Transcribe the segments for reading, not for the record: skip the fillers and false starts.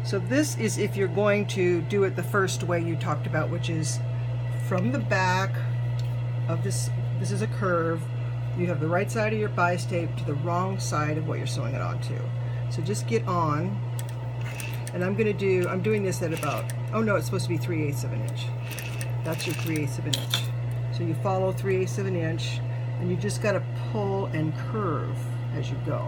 So this is if you're going to do it the first way you talked about, which is from the back of this. This is a curve. You have the right side of your bias tape to the wrong side of what you're sewing it onto. So just get on, and I'm doing this at about, oh no, it's supposed to be 3/8 of an inch. That's your 3/8 of an inch. So you follow 3/8 of an inch, and you just got to pull and curve as you go.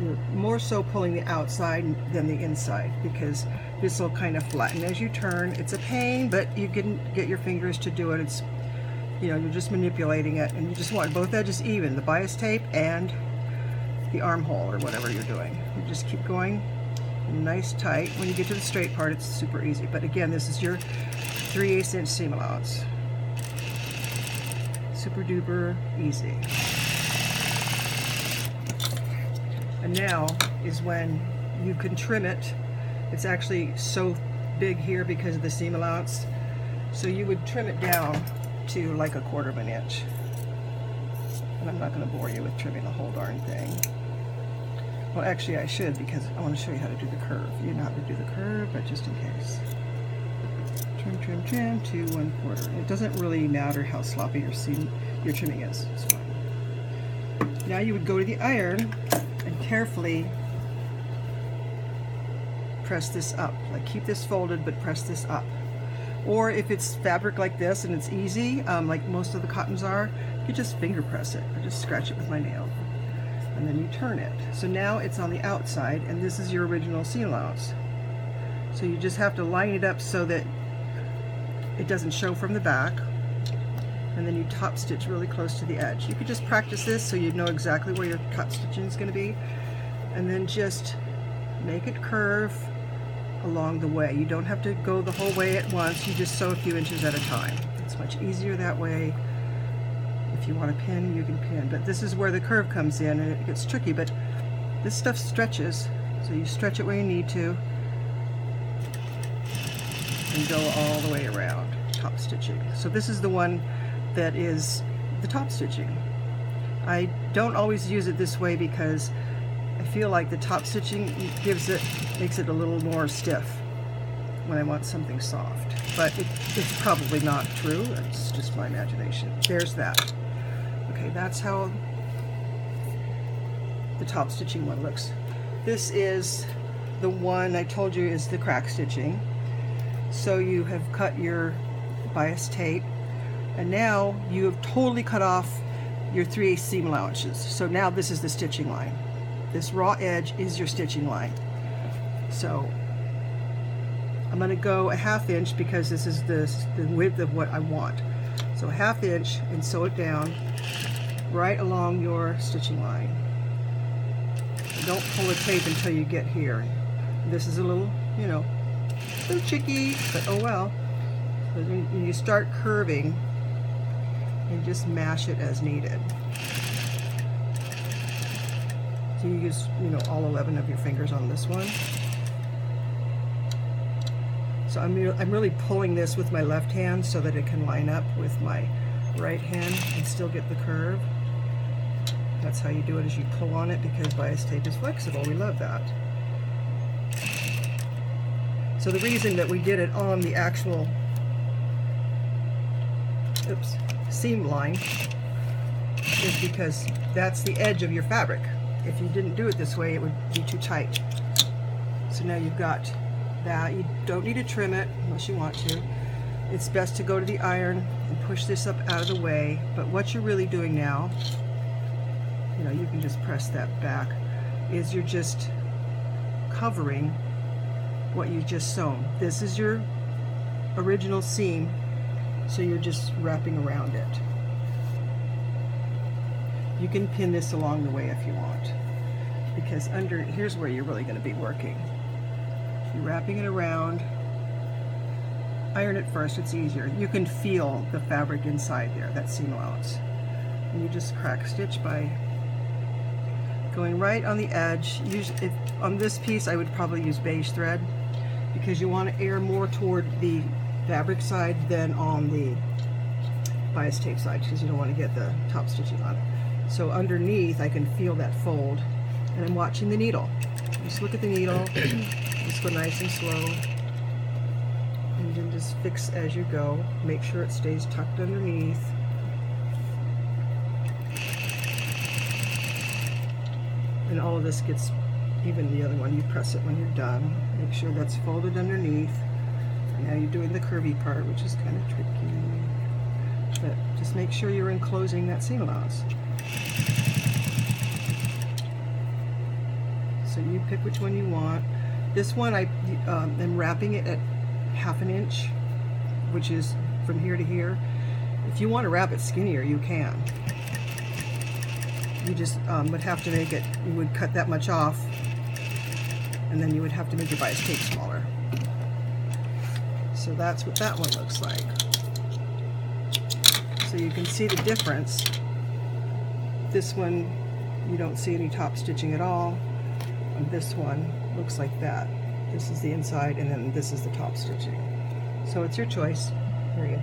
You're more so pulling the outside than the inside, because this will kind of flatten as you turn. It's a pain, but you can get your fingers to do it. It's, you know, you're just manipulating it, and you just want both edges even, the bias tape and the armhole or whatever you're doing. You just keep going nice tight. When you get to the straight part, it's super easy. But again, this is your 3/8 inch seam allowance. Super duper easy. And now is when you can trim it. It's actually so big here because of the seam allowance. So you would trim it down to like 1/4 of an inch. And I'm not going to bore you with trimming the whole darn thing. Well, actually I should, because I want to show you how to do the curve. You know how to do the curve, but just in case. Trim, trim, trim to 1/4. It doesn't really matter how sloppy your trimming is. It's fine. Now you would go to the iron and carefully press this up. Like, keep this folded, but press this up. Or if it's fabric like this and it's easy, like most of the cottons are, you just finger press it. I just scratch it with my nail. And then you turn it. So now it's on the outside, and this is your original seam allowance. So you just have to line it up so that it doesn't show from the back, and then you top stitch really close to the edge. You could just practice this so you know exactly where your top stitching is going to be, and then just make it curve along the way. You don't have to go the whole way at once. You just sew a few inches at a time. It's much easier that way. If you want to pin, you can pin, but this is where the curve comes in, and it gets tricky. But this stuff stretches, so you stretch it where you need to and go all the way around, top stitching. So this is the one that is the top stitching. I don't always use it this way because I feel like the top stitching makes it a little more stiff when I want something soft. But it's probably not true. It's just my imagination. There's that. Okay, that's how the top stitching one looks. This is the one I told you is the crack stitching. So you have cut your bias tape, and now you have totally cut off your 3/8 seam allowances. So now this is the stitching line. This raw edge is your stitching line. So I'm going to go 1/2 inch because this is the width of what I want. So 1/2 inch, and sew it down right along your stitching line. Don't pull the tape until you get here. This is a little, you know, a little tricky, but oh well. But when you start curving, and just mash it as needed. So you use, you know, all 11 of your fingers on this one. So I'm really pulling this with my left hand so that it can line up with my right hand and still get the curve. That's how you do it, is you pull on it, because bias tape is flexible. We love that. So the reason that we did it on the actual seam line is because that's the edge of your fabric. If you didn't do it this way, it would be too tight. So now you've got that. You don't need to trim it unless you want to. It's best to go to the iron and push this up out of the way. But what you're really doing now, you know, you can just press that back, is you're just covering what you just sewn. This is your original seam, so you're just wrapping around it. You can pin this along the way if you want, because here's where you're really going to be working. You're wrapping it around. Iron it first, it's easier. You can feel the fabric inside there, that seam allowance. And you just crack stitch by going right on the edge. On this piece I would probably use beige thread, because you want to air more toward the fabric side than on the bias tape side, because you don't want to get the top stitching on it. So underneath I can feel that fold, And I'm watching the needle. Just look at the needle. Just go nice and slow. And then just fix as you go. Make sure it stays tucked underneath. And all of this gets, even the other one, you press it when you're done. Make sure that's folded underneath. And now you're doing the curvy part, which is kind of tricky. But just make sure you're enclosing that seam allowance. So you pick which one you want. This one I am wrapping it at 1/2 inch, which is from here to here. If you want to wrap it skinnier, you can. You just would have to make it, you would cut that much off, and then you would have to make your bias tape smaller. So that's what that one looks like. So you can see the difference. This one, you don't see any top stitching at all. And this one looks like that. This is the inside, and then this is the top stitching. So it's your choice, period.